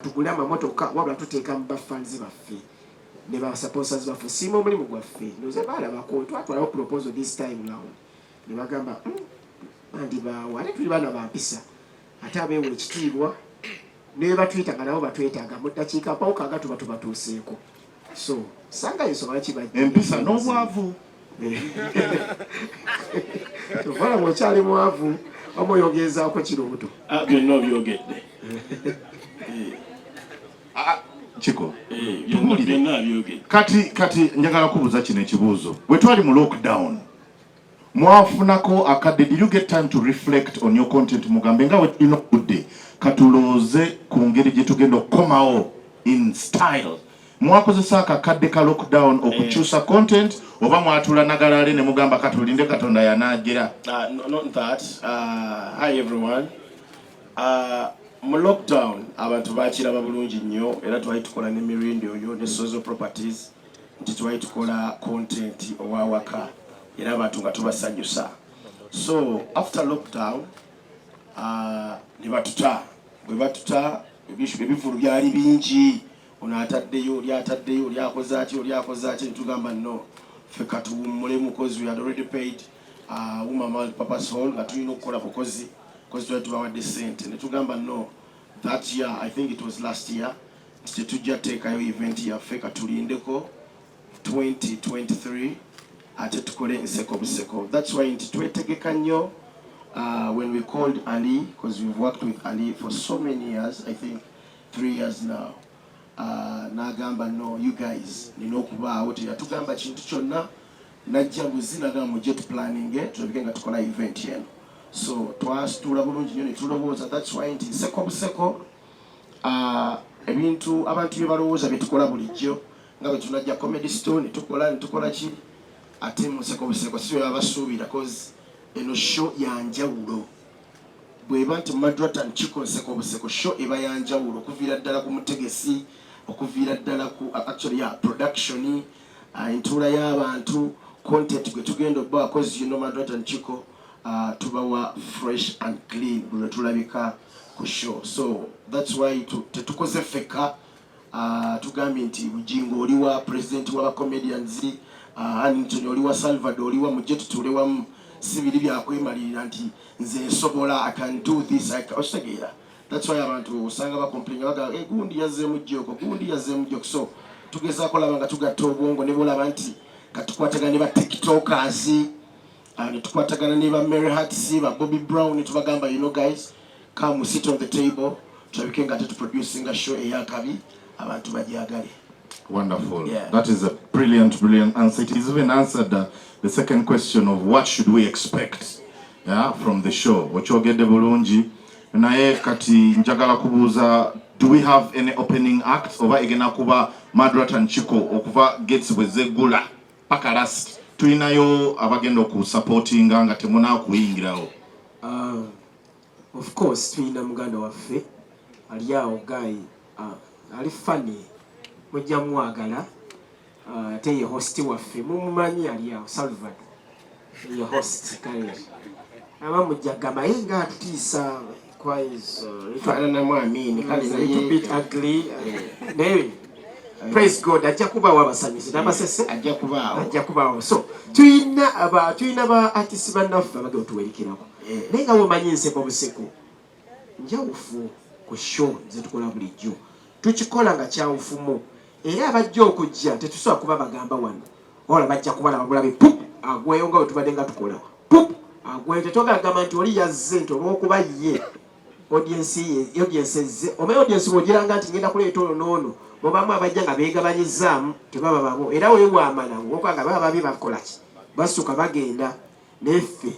tugule amamotoka wabula tuteeka mu bafanzi baffe ne basaponsers baffe siima omulimu gwaffe ndoze baalabako twatwalawo proposal this time round ne bagamba andi baawo ate tuli baana bampisa ate abeewa ekitiibwa ne batuyitaga nabo batwetaaga mu ddakiika mpawukaga tuba tubatuuseeko so sanga ensonga kibajja empisa n'obwavu tovala bw'okyali mwavu oba oyogezaako kiri obuto byonna obyogedde Chiko, kati njagala kubuuza kino ekibuuzo. Bwe twali mu lockdown, mwafunako akadde, did you get time to reflect on your content mugambe nga we tulina okudde katulooze ku ngeri gye tugenda okukomawo in style. Mwakozesa akakadde ka lockdown okukyusa content oba mwatula nagalale ne mugamba katulinde Katonda yanaagira? Not that. Hi everyone. Mu lockdown abantu bakiraba bulungi nnyo era twali tukola n'emirundi oyo ne social properties nti twali tukola content owawaka era abantu nga tubasanyusa. So after lockdown ne batuta bwe batuta ebivulu byali bingi ono ataddeyo oli ataddeyo oli akoze ati ne tugamba no ffe katuwummulemu because we had already paid woman multipurpose hall nga tulina okukola bukozi because twali tubawadde ssente ne tugamba no that year I think it was last year tujja teekayo event yaffe katulindeko 2023 ate tukole nseko buseko. That's why nti twetegeka nnyo when we called Ali because we've worked with Ali for so many years, I think 3 years now. Nagamba no you guys nina okubaawo teyatugamba kintu kyonna najja buzinaga mu jet planning tulabike nga tukola event yeno. So twasitula bulungi nnyo ne tulowooza. That's why nti nseko buseko ebintu abantu bye balowooza bye tukola bulijjo nga bwe tunajja comedy store ne tukola ki ate mu nseko buseko si bwe babasuubira cause eno show yanjawulo bw'eba nti Madrat and Chiko nseko buseko show eba yanjawulo okuviira ddala ku mutegesi okuviira ddala ku actually production entuula y'abantu content gwe tugenda okuba cause you know Madrat and Chiko tubawa fresh and clean bwe tulabika ku show. So that's why tetukoze feka tugambye nti Bujingo oliwa president wa comedians Anthony oliwa Salvador oliwa mujje tutulewamu sibiri byakwemalirira nti nze nsobola I can do this ositegeera. That's why abantu usanga bakomplain baga gundi yazzeemu jjoko so tugezaako laba nga tugatta obwongo ne bolaba nti katukwatagana ne ba tiktokers ne tukwatagana ne ba Mary Harts ba Bobby Brown ne tubagamba you know guys come sit on the table tulabike nga tuproducing a show eyakabi abantu bajagale. Wonderful. Yeah. That is a brilliant answer. It is even answered the second question of what should we expect from the show. Ochogedde bulungi naye kati njagala kubuuza, do we have any opening act oba egena kuba Madrat and Chiko okuva gates bwezeggula paka last tulinayo abagenda okusupportinga nga temuna kuyingirawo? Of course tulina muganda waffe ali awo guy ali funny mujja mwagala ate ye host waffe mumumanyi ali awo Salvador ye host kale aba mujja gamba yenga atutiisa quite na mwamini kale a little bit ugly naye praise God ajja kubaawo abasanyusi n'abasese ajja kubaawo. So tulina ba artists bannaffe abagenda otuwerekerako naye nga womanyi nseko buseko njawufu ku show ze tukola bulijjo tukikola nga kyawufumu era abajja okujja tetusobola kuba bagamba wano ola bajja kubalaba bulabe pup agweyo nga wetubadde nga tukola pup agweyo tetwagamba nti oli yazze nti olwokuba ye audience ze omanyi audience bwogiranga nti ngenda kuleeta ono n'ono mubamu abajja nga beegabanyizaamu tebaba babo era weewamala okwaga baba babi bakolaki basuka bagenda neffe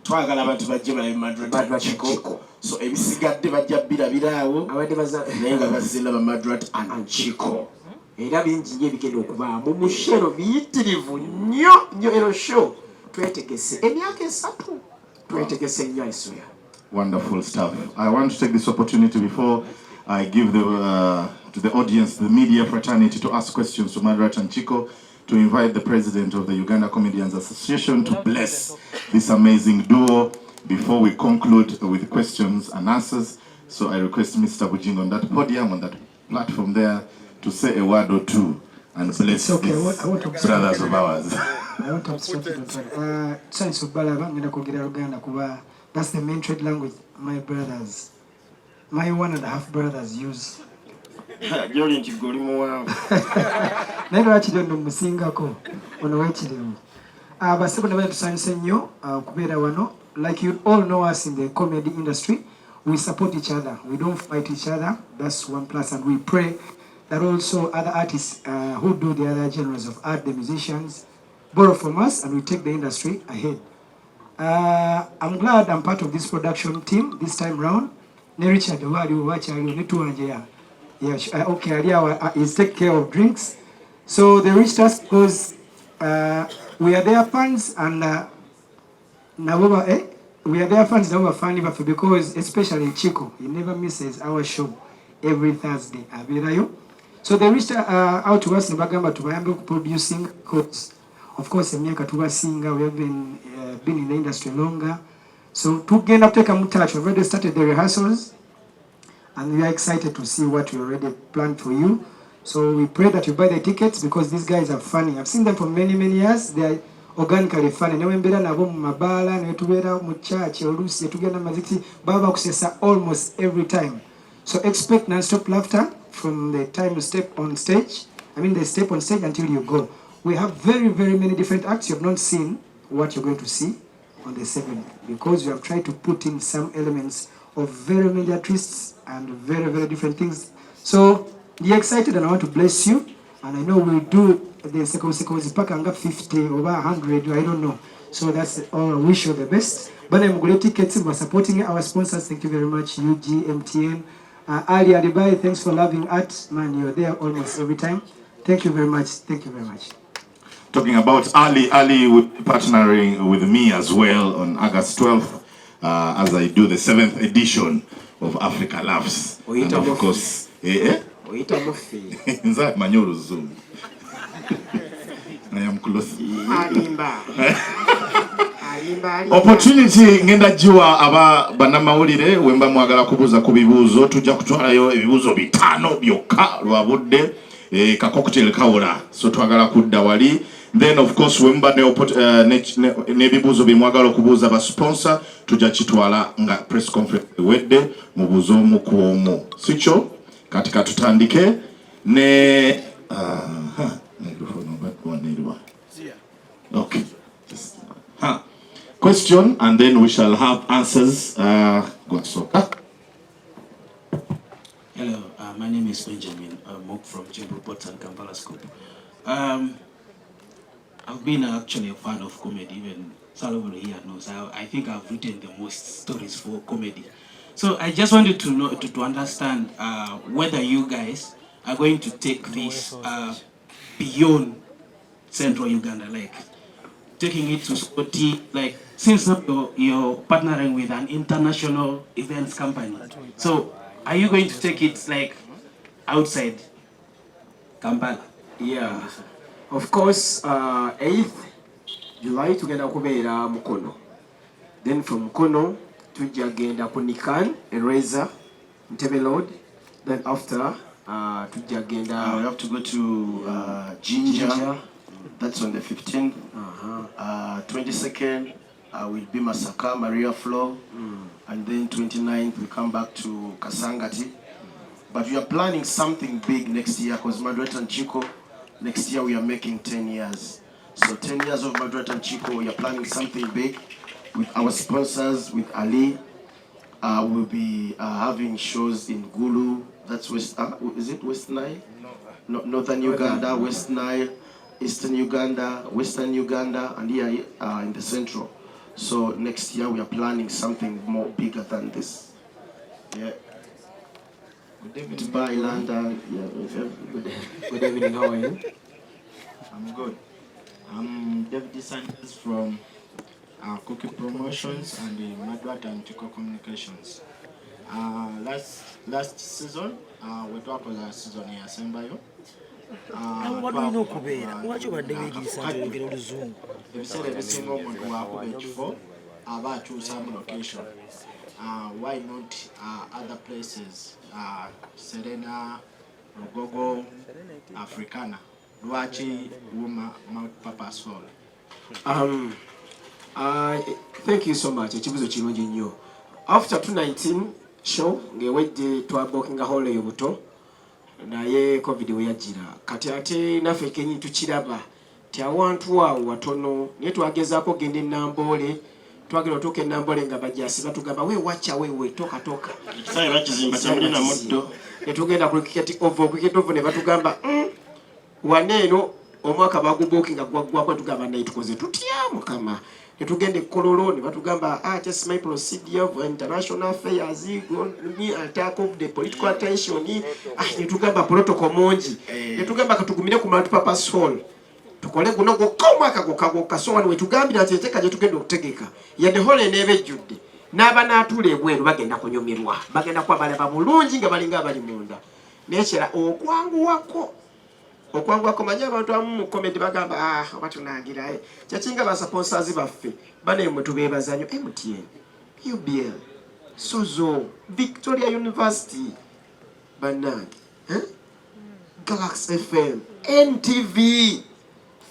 twagala abantu bajje balabe Madrat Chiko. So ebisigadde bajja birabiraawo abadde naye nga bazina ba Madrat and Chiko era bingi nnyo ebigenda okubaamu mu shero biyitirivu nnyo eno show twetegese emyaka 3 twetegese nnyo aisuya. Wonderful stuff. I want to take this opportunity before I give to the audience, the media fraternity, to ask questions to Madrat and Chiko, to invite the president of the Uganda Comedians Association to bless this amazing duo before we conclude with questions and answers. So I request Mr. Bujingo on that podium, on that platform there to say a word or two and bless okay. these I want to brothers of ours. I want to obstruct you. Science of Balaba, I'm going to Uganda, Kuba. That's the main trade language my brothers, my 1.5 brothers use. Jolly Chigoli Moa. Never actually don't Musingako on the way to them. But second of all, Science Senyo, Kubera Wano, like you all know us in the comedy industry, we support each other. We don't fight each other. That's one plus, and we pray that also other artists who do the other genres of art, the musicians, borrow from us, and we take the industry ahead. I'm glad I'm part of this production team this time round. Richard, okay, is take care of drinks. So they reached us because we are their fans, and we are their fans now, funny because especially Chiko, he never misses our show every Thursday. So they reached out to us in Bagamba to Bayambe producing codes. Of course, Emeka Tuba singer, we have been in the industry longer. So to gain up take a touch, we've already started the rehearsals, and we are excited to see what we already planned for you. So we pray that you buy the tickets because these guys are funny. I've seen them for many years. They are organically funny. Newe mbira nabo mu mabala, newe tubera mu church, olusi, tugenda maziki, baba kusesa almost every time. So expect non-stop laughter from the time you step on stage. They step on stage until you go. We have very many different acts. You have not seen what you're going to see on the 7th because we have tried to put in some elements of very many twists and very different things. So you're excited, and I want to bless you. And I know we'll do the second pack and 50 over 100, I don't know. So that's all. I wish you the best. But I'm going to tickets for supporting our sponsors. Thank you very much, UG, MTN. Ali Adibai, thanks for loving art. Man, you're there almost every time. Thank you very much. Thank you very much. Talking about Ali will be partnering with me as well on August 12th as I do the 7th edition of Africa Laughs. And of course, Nza Manyoro Zoom. I am close. Opportunity ngenda jua aba banamawulire wemba mwagala kubuza ku bibuuzo tujja kutwalayo ebibuuzo 5 byokka lwabudde ka cocktail kawola so twagala kudda wali. Then of course wemba ne bibuuzo bimwagala okubuuza ba sponsor tujja kitwala nga press conference wedde mu buuzo omu ku omu sicho katika tutandike ne okay. Question and then we shall have answers. Hello, my name is Benjamin Mok from Jimbo Port and Kampala Scoop. I've been actually a fan of comedy, even Salomon here knows. I think I've written the most stories for comedy. So I just wanted to know, to understand whether you guys are going to take this beyond Central Uganda, like taking it to Scotty, like since now you're partnering with an international events company. So are you going to take it like outside Kampala? Yeah, of course, 8th July tugenda kubeera Mukono. Then from Mukono tujja genda ku Nikan, Eraser, Ntebe Road. Then after tujja genda we have to go to Ginger. That's on the 15th. 22nd will be Masaka, Maria Flow. And then 29th we come back to Kasangati. But we are planning something big next year because Madrat and Chiko, next year we are making 10 years. So 10 years of Madrat and Chiko, we are planning something big with our sponsors, with Ali. We'll be having shows in Gulu. That's West, is it West Nile? No, Northern Uganda, West Nile, Eastern Uganda, Western Uganda, and here in the Central. So next year we are planning something more bigger than this. Yeah. Dubai, London. Yeah. Good evening, how are you? I'm good. I'm Deputy Scientist from Cookie Promotions and the Madrat and Chiko Communications. Last season, we talked about a season here, Sembayo. What do you know, Kubera? What you are doing is something you Zoom. If you said every single one who are before, about to some location. Why not other places? Serena, Ogogo Africana. Lwaki Wuma Purposeful? Thank you so much. Ekibuzo kirungi nnyo. After 2019 show ngewedde twabokinga hole y'obuto naye covid we yajira kati ate naffe kenyi tukiraba ti awantu awo watono naye twagezaako genda Nambole twagenda otuuka Nambole nga bajasi batugamba weewacha weewe toka ekisawe bakizimba kyamulina muddo ne tugenda ku cricket over ne batugamba waneeno omwaka bagubokinga gwaggwako tugamba naye tukoze tutya mukama ne tugenda Kololo ne batugamba just my procedure of international affairs ni attack of the political attention ne tugamba protocol monji ne tugamba katugumire ku multipurpose tukole guno gw'omwaka gwokka so wano wetugambira nti enteeka gye tugenda okutegeka yadde hole neeba ejjudde n'aba n'atuula ebweru bagenda kunyumirwa bagenda kuba balaba bulungi nga balinga abali munda nekyera okwanguwako manye abantu abamu mu komedi bagamba oba tunagira kyakinga basaponsers baffe bane mwe tubeebazanyo MTN, UBL, Sozo, Victoria University, bannange Galaxy FM, NTV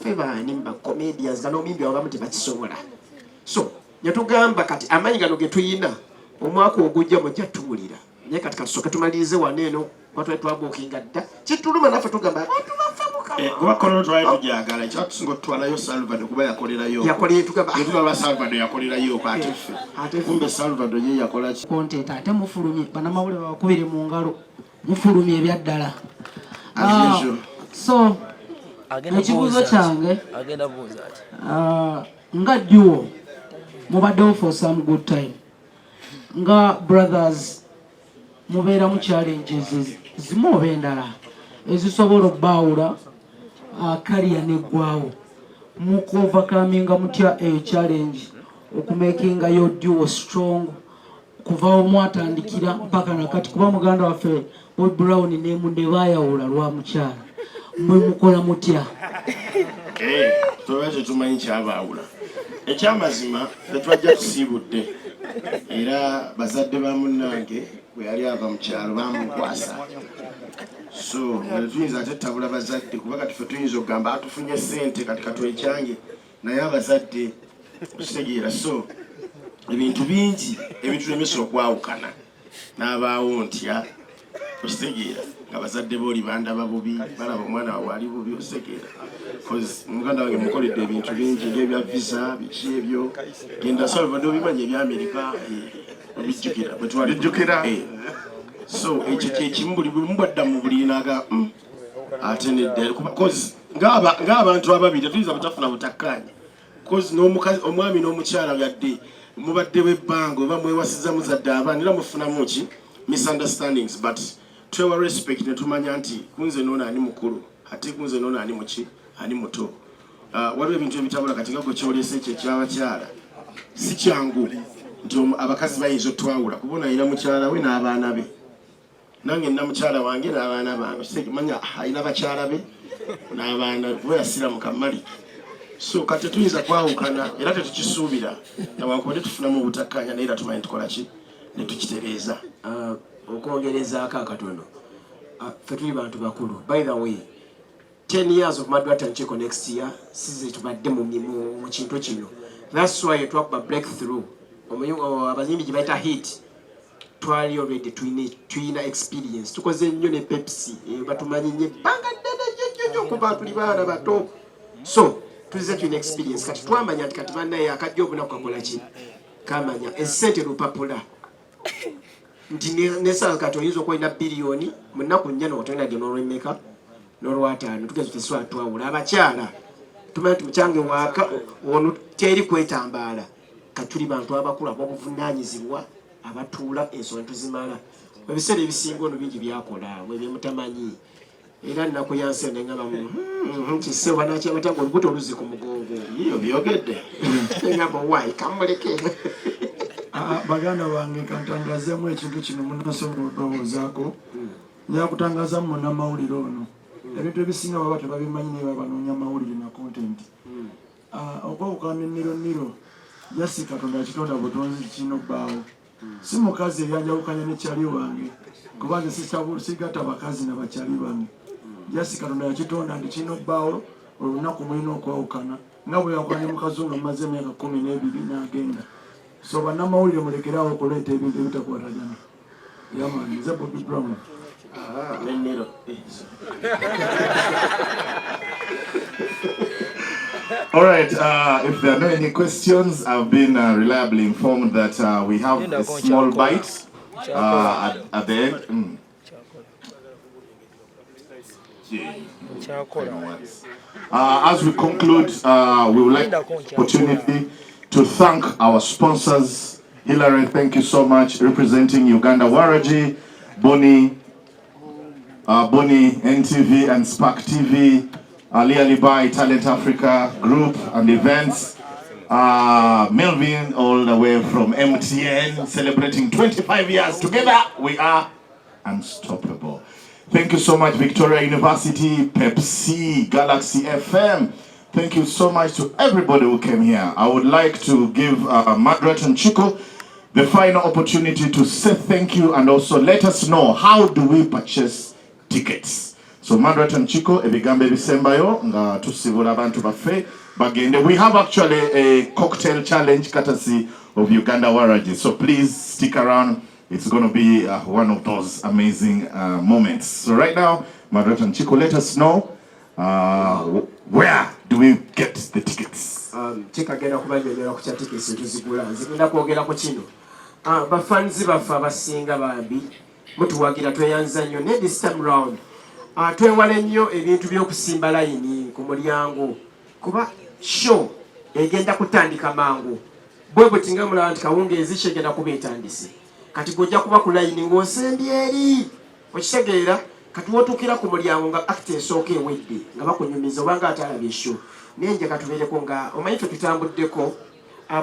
febani mba comedians gano mimbi abamu tebakisobola so nyatugamba kati amanyi gano ge tuyina omwaka ogujja mujja tuwulira naye kati katusooke tumalirize waneeno watu twabookinga dda kituluma naffe tugamba abantu bafa kuba Kololo twali tujagala ekyatusinga otutwalayo Salvador kuba yakolerayo tugamba Salvador yakolerayo ate kumbe Salvador ye yakola ki content ate mufulumye banamawulire bakubire mu ngalo mufulumye ebyaddala so ekibuzo kyange nga duo mubaddewo for some good time nga brothers mubeera mu challenges zimu oba endala ezisobola obbaawula kaliya neggwawo mukuovercominga mutya challenge okumakinga your duo strong kuva mwatandikira mpaka nakati kuba muganda waffe Bob Brown ne munne baayawula lwa mukyala mwe mukola mutya twabaze tumanyi kyabaawula ekyamazima tetwajja tusiibudde era bazadde ba munnange bwe yali ava mu kyalo bamukwasa so tuyinza ate tabula bazadde kuba kati ffe tuyinza okugamba atufunye ssente kati katwekyange naye abazadde okitegeera so ebintu bingi ebitulemesa okwawukana n'abaawo ntya okitegeera nga bazadde booli bandaba bubi balaba omwana wawe ali bubi okitegeera muganda wange mukoledde ebintu bingi ng'ebya visa biki ebyo genda Salvador bimanyi eby'Amerika obijjukira bwe twali so ekyo kyekimu buli mubadda mu buliri naga ate nedda ng'abantu ababiri tetuyinza butafuna butakkaanya omwami n'omukyala yadde mubaddewo ebbanga oba mwewasiza muzadde abaana era mufunamu ki misunderstandings but twewa respect ne tumanya nti kunze n'ono ani mukulu ate kunze n'ono ani muki ani muto waliwo ebintu ebitabula kati nga gwe kyolesa ekyo ekyabakyala si kyangu nti abakazi bayinza otwawula kubona alina mukyala we n'abaana be nange nina mukyala wange n'abaana bange manya alina bakyala be n'abaana we yasira mu Kamaliki so kati tuyinza kwawukana era tetukisuubira nawankubadde tufunamu obutakkaanya naye era tumanyi tukola ki ne tukitereeza okwongerezaako akatono ffe tuli bantu bakulu by the way 10 years of Madrat and Chiko next year size tubadde mu kintu kino that's why twakuba breakthrough abazimbi gye bayita hit twali already tuyina experience tukoze nnyo ne Pepsi batumanyi nnyo ebbanga ddene nnyo kuba tuli baana bato so tulize tuyina experience kati twamanya nti kati bannaye akajja obunaku kakola ki kamanya essente lupapula nti nesala kati oyinza okwolina biliyoni mu nnaku nnya n'otolina ge n'olw'emmeka n'olwataano tugeze teswala twawula abakyala tumanyi nti mukyange waaka ono teri kwetambaala kati tuli bantu abakulu ab'obuvunaanyizibwa abatuula ensonga tuzimala ebiseera ebisinga ono bingi byakola webyemutamanyi era nnaku yansi neŋŋabamu kisewa nakyabatanga olubuto oluzi ku mugongo iyo byogedde eŋŋamba wayi kamuleke baganda bange kantangazeemu ekintu kino munasobola okwewozaako nja kutangaza mu munnamawulire ono ebintu ebisinga baba tebabimanyi naye baba banoonya mawulire na content okwawukana enniro just Katonda kitonda butonzi kirina obbaawo si mukazi ebyanjawukanya ne kyali wange kuba nze sigatta bakazi n'abakyali bange jasi Katonda yakitonda nti kirina obbaawo olunaku mulina okwawukana nga bwe yakola ne mukazi nga mumaze emyaka 12 n'agenda so bannamawulire mulekerawo okuleeta ebintu ebitakwatagana yamani nze Bobby Brown. All right, if there are no any questions, I've been reliably informed that we have a small bite at the end. As we conclude, we would like the opportunity to thank our sponsors. Hillary, thank you so much, representing Uganda Waraji, Bonnie NTV and Spark TV, Ali Alibai, Talent Africa Group and Events, Melvin all the way from MTN, celebrating 25 years. Together we are unstoppable. Thank you so much, Victoria University, Pepsi, Galaxy FM. Thank you so much to everybody who came here. I would like to give Madrat and Chiko the final opportunity to say thank you and also let us know how do we purchase tickets. So Madrat and Chiko, ebigambe bisembayo nga tusibula abantu baffe bagende. We have actually a cocktail challenge courtesy of Uganda Waraji. So please stick around. It's going to be one of those amazing moments. So right now, Madrat and Chiko, let us know where do we get the tickets? Chika agenda kubanyonyera ku tickets tuzigula. Nzigenda kwogera ku kino. Bafanzi baffe abasinga bambi mutuwagira tweyanza nnyo ne this time round. Twewale nnyo ebintu by'okusimba layini ku mulyango kuba show egenda kutandika mangu. Bwe butinga mulaba nti kawungeezi kyegenda kuba etandise. Kati gojja kuba ku layini ng'osembye eri. Okitegeera kati wotuukira ku mulyango nga act esooka ewedde nga bakunyumiza oba nga atalabye show. Naye nje katubeereko nga omanyi ffe tutambuddeko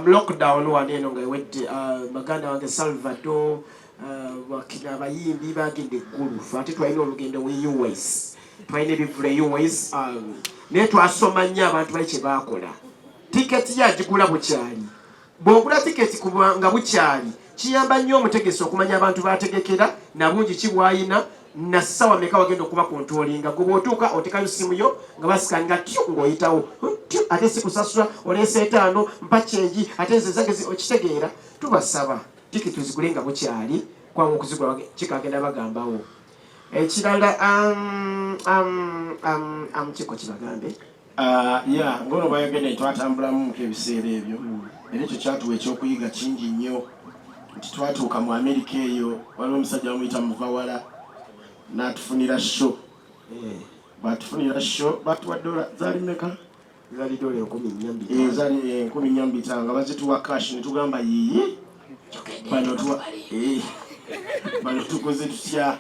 lockdown wano eno nga ewedde baganda wange Salvador wakina abayimbi bagenda eggulu ffe ate twalina olugendo we US twalina ebivula US naye twasoma nnyo abantu bali kye baakola tiketi yagigula bukyali bw'ogula tiketi nga bukyali kiyamba nnyo omutegesi okumanya abantu bategekera na bungi ki bwayina na sawa meka wagenda okuba kontrolinga gwe bw'otuuka otekayo simu yo nga basikanga tyo ng'oyitawo ate si kusasula oleesa 5 mpa kyenji ate nze zagezi okitegeera tubasaba tiketi tuzigule nga bukyali kwangu okuzigula kikagenda bagambawo ekirala Chiko kibagambe ngono bayagenda twatambulamu ebiseera ebyo era ekyo kyatuwa ekyokuyiga kingi nnyo nti twatuuka mu Amerika eyo waliwo omusajja bamuyita Muvawala n'atufunira show batufunira show batuwa dola zaali meka zaali dola 10,200 zaali 10,200 nga bazituwa cash ne tugamba yiyi bano tukoze tutya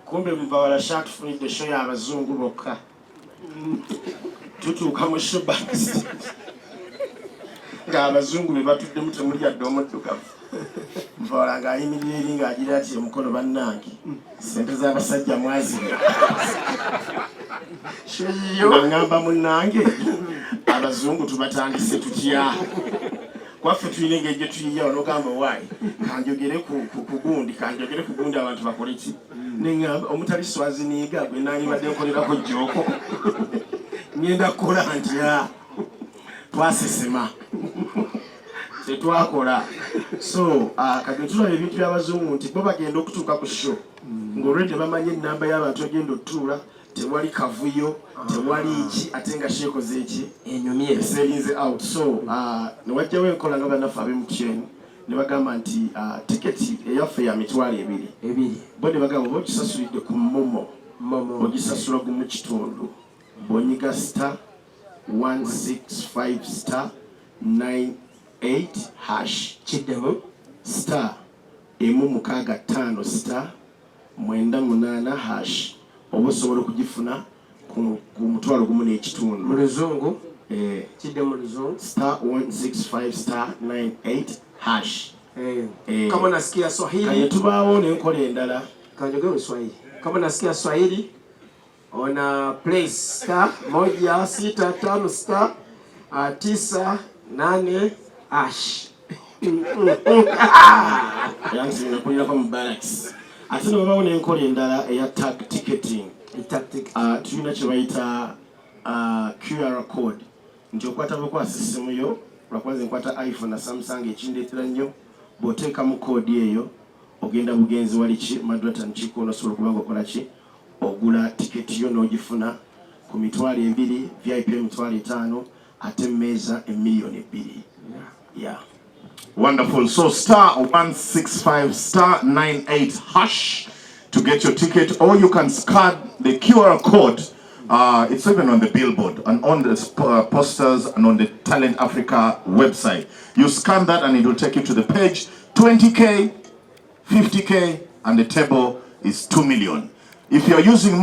kumbe Muvawala shatufunidde show y'abazungu bokka tutuuka mu show backstage nga abazungu be batuddemu temuli adde omuddugavu Muvawala ng'ayimirira eri ng'agira ati omukono bannange sente z'abasajja mwazira ng'angamba munnange abazungu tubatandise tutya kwaffe tulina engeri gye tuyiya onogamba waayi kanjogere ku gundi abantu bakole ki neŋŋamba omutali swaziniiga gwe nandibadde nkolerako jjooko ngenda kukola nti twasesema tetwakola so kati tulaba ebintu by'abazungu nti bo bagenda okutuuka ku show ng'olwedde bamanye ennamba y'abantu egenda otutuula tewali kavuyo tewali ki ate nga sheekoze eki enyumye eserinze out so newajjawo enkola nga bannaffe ab'MTN ne bagamba nti tiketi eyaffe ya mitwalo 2 bo ne bagamba oba ogisasulidde ku momo ogisasula gumu kitundu bw'onyiga star 165 star 98 hash kiddemu star 165 star 98 hash oba osobola okugifuna ku mutwalo gumu n'ekitundu mu luzungu kidde mu luzungu star 165 star 98 hash kama nasikia Swahili kanye tubaawo n'enkola endala kanjogere Swahili kama nasikia Swahili ona place star 165 star 98 hash yansinga kulirako mu barracks. Ate ne wabaawo n'enkola endala eya tag ticketing. Tulina kye bayita QR code. Nti okwata bukwasa essimu yo, lwakuba nze nkwata iPhone na Samsung ekindeetera nnyo, bw'oteekamu code eyo, ogenda bugenzi wali ki Madrat and Chiko n'osobola okuba ng'okola ki ogula tiketi yo n'ogifuna ku $2,000, VIP $5,000, ate mmeeza $1,200,000. Yeah. Wonderful. So *165 *98# to get your ticket, or you can scan the QR code. It's even on the billboard and on the posters and on the Talent Africa website. You scan that and it will take you to the page. 20K, 50K, and the table is 2 million. If you're using